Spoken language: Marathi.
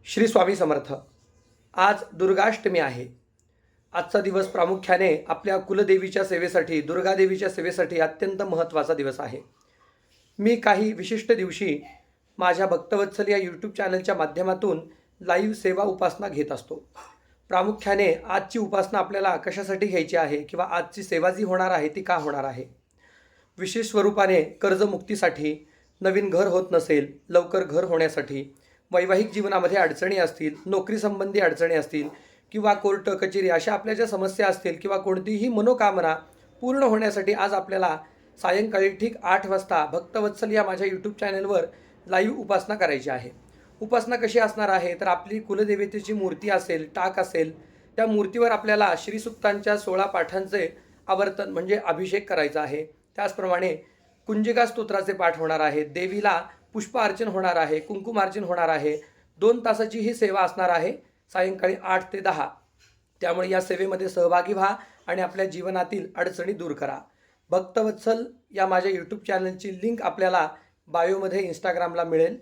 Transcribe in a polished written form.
श्री स्वामी समर्थ। आज दुर्गाष्टमी आहे। आजचा दिवस प्रामुख्याने आपल्या कुलदेवीच्या सेवेसाठी, दुर्गादेवीच्या सेवेसाठी अत्यंत महत्त्वाचा दिवस आहे। मी काही विशिष्ट दिवशी माझ्या भक्तवत्सल या यूट्यूब चॅनलच्या माध्यमातून लाईव्ह सेवा उपासना घेत असतो। प्रामुख्याने आजची उपासना आपल्याला कशासाठी घ्यायची आहे किंवा आजची सेवा जी होणार आहे ती का होणार आहे। विशेष स्वरूपाने कर्जमुक्तीसाठी, नवीन घर होत नसेल, लवकर घर होण्यासाठी, वैवाहिक जीवनामध्ये अडचणी असतील, नोकरी संबंधी अडचणी असतील किंवा कोर्ट कचेरी अशा आपल्या ज्या समस्या असतील किंवा कोणतीही मनोकामना पूर्ण होण्यासाठी आज आपल्याला सायंकाळी ठीक 8 वाजता भक्तवत्सल या माझ्या यूट्यूब चॅनलवर लाईव्ह उपासना करायची आहे। उपासना कशी असणार आहे तर आपली कुलदेवतेची मूर्ती असेल, टाक असेल, त्या मूर्तीवर आपल्याला श्रीसुक्तांच्या 16 पाठांचे आवर्तन म्हणजे अभिषेक करायचा आहे। त्याचप्रमाणे कुंजिका स्तोत्राचे पाठ होणार आहेत, देवीला पुष्पार्चन होणार आहे, कुंकुमार्चन होणार आहे। 2 तासाची ही सेवा असणार आहे, सायंकाळी 8 ते 10। त्यामुळे या सेवेमध्ये सहभागी व्हा आणि आपल्या जीवनातील अडचणी दूर करा। भक्तवत्सल या माझ्या यूट्यूब चॅनलची लिंक आपल्याला बायोमध्ये इंस्टाग्रामला मिळेल।